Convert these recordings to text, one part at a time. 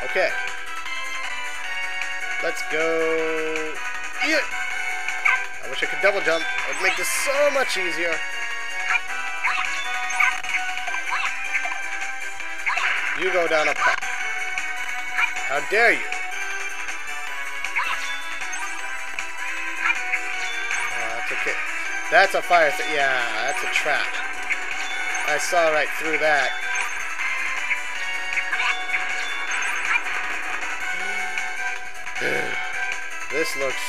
Okay. Let's go. Yeah. I wish I could double jump. It would make this so much easier. You go down a pipe. How dare you? That's okay. That's a fire thing. Yeah, that's a trap. I saw right through that. This looks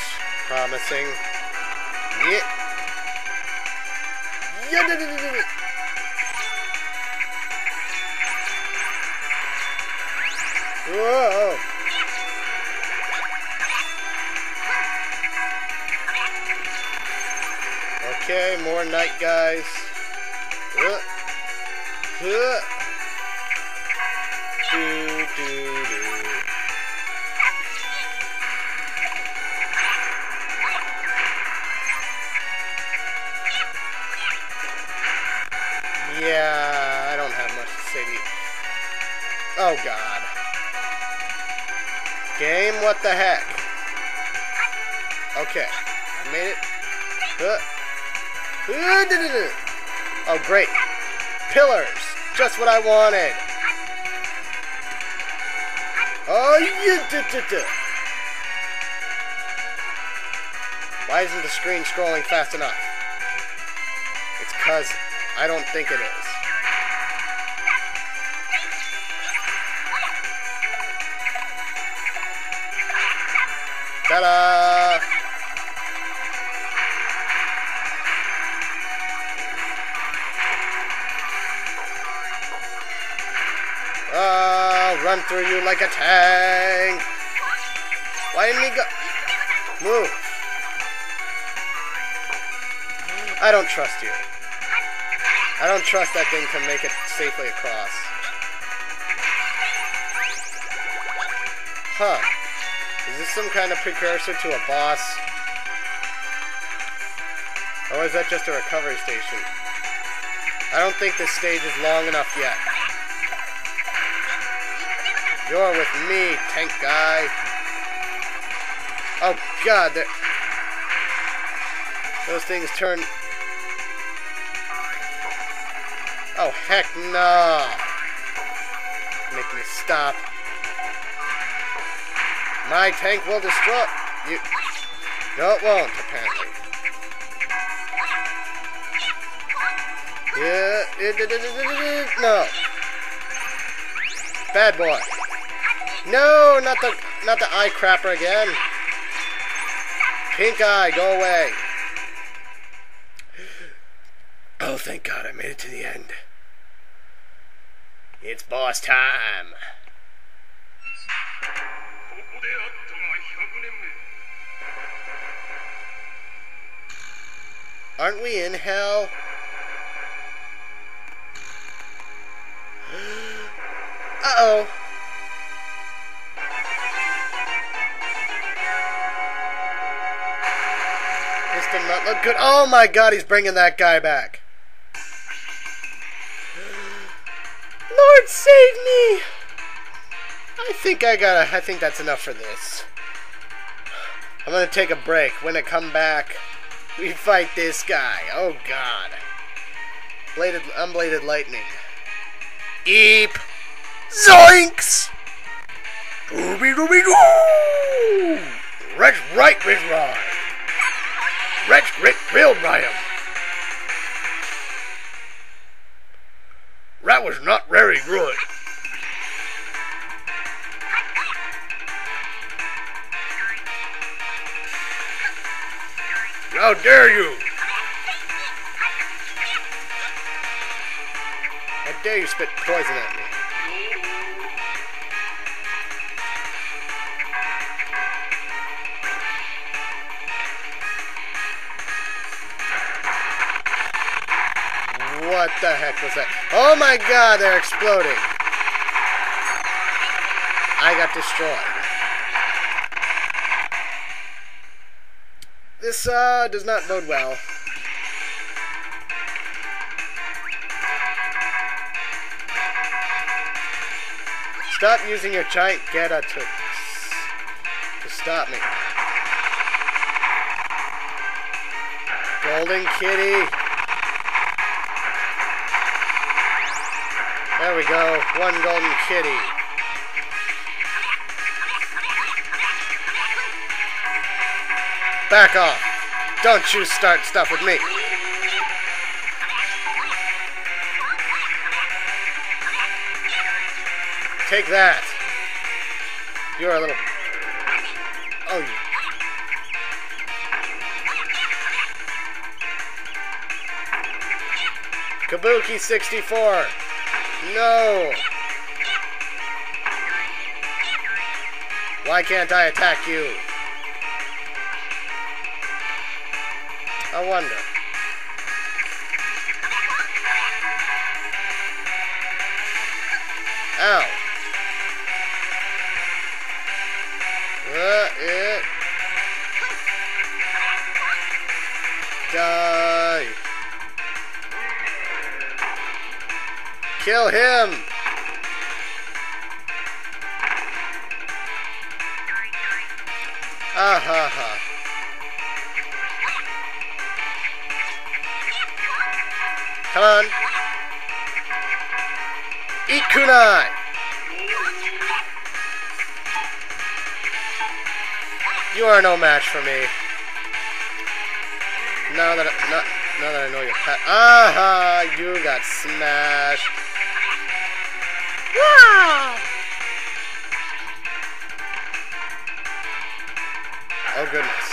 promising. Yeah. Yeah. Whoa. Okay, more night guys. Yeah, I don't have much to say to you. Oh god. Game, what the heck? Okay, I made it. Oh great. Pillars, just what I wanted. Oh yeah. Why isn't the screen scrolling fast enough? It's 'cause I don't think it is. Ta-da! I'll run through you like a tank. Why didn't he go? Move. I don't trust you. I don't trust that thing to make it safely across. Huh. Is this some kind of precursor to a boss? Or is that just a recovery station? I don't think this stage is long enough yet. You're with me, tank guy. Oh god, those things turn... Oh heck no! Make me stop. My tank will destroy you. No, it won't, apparently. Yeah, no. Bad boy. No, not the eye crapper again. Pink eye, go away. Oh, thank God, I made it to the end. It's boss time. Aren't we in hell? Uh-oh. This did not look good. Oh my god, he's bringing that guy back. Lord, save me! I think that's enough for this. I'm gonna take a break. When I come back, we fight this guy. Oh god. Unbladed lightning. Eep! Zoinks! Ooby-dooby-doo! Right, Riz Rod! Real Ryan! That was not very good. How dare you! How dare you spit poison at me? What the heck was that? Oh my god, they're exploding! I got destroyed. This, does not bode well. Stop using your giant Geta to stop me. Golden Kitty. There we go. One Golden Kitty. Back off. Don't you start stuff with me. Take that. You're a little... Oh, you... Kabuki 64. No. Why can't I attack you? I wonder. Ow. Yeah. Die. Kill him. Ah ha ha. Come on. Eat kunai. You are no match for me. Now that I know your pet. Aha! You got smashed. Wow! Oh goodness.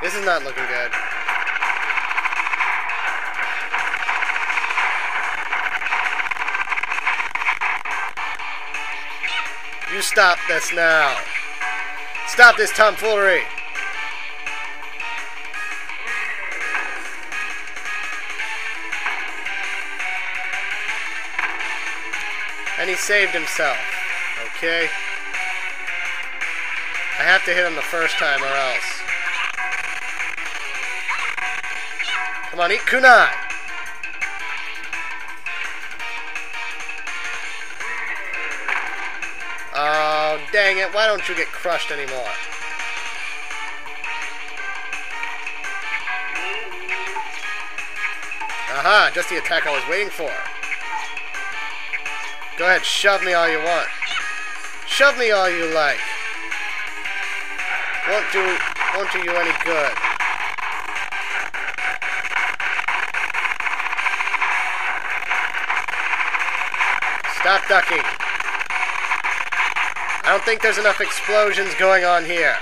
This is not looking good. You stop this now. Stop this tomfoolery. And he saved himself. Okay. I have to hit him the first time or else. Come on, eat kunai. Oh, dang it. Why don't you get crushed anymore? Aha, just the attack I was waiting for. Go ahead, shove me all you want. Shove me all you like. Won't do you any good. Stop ducking. I don't think there's enough explosions going on here.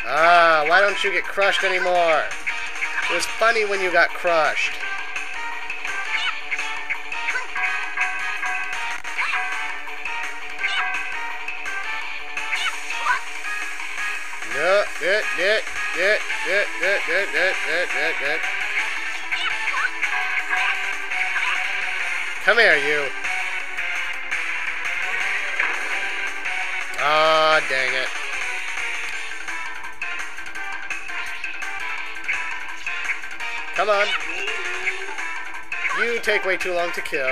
Ah, why don't you get crushed anymore? It was funny when you got crushed. No, Come here, you. Ah, dang it. Come on. You take way too long to kill.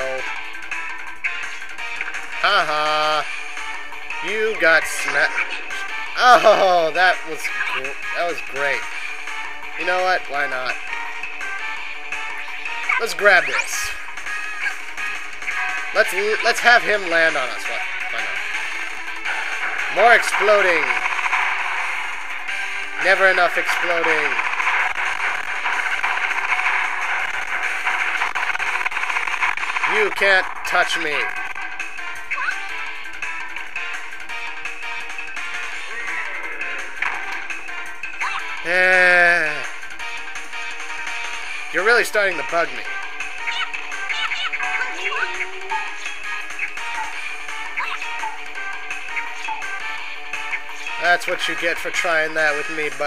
Haha. You got smacked. Oh, that was great. You know what? Why not? Let's grab this. Let's have him land on us. Why not? More exploding. Never enough exploding. You can't touch me. You're really starting to bug me. That's what you get for trying that with me, buddy.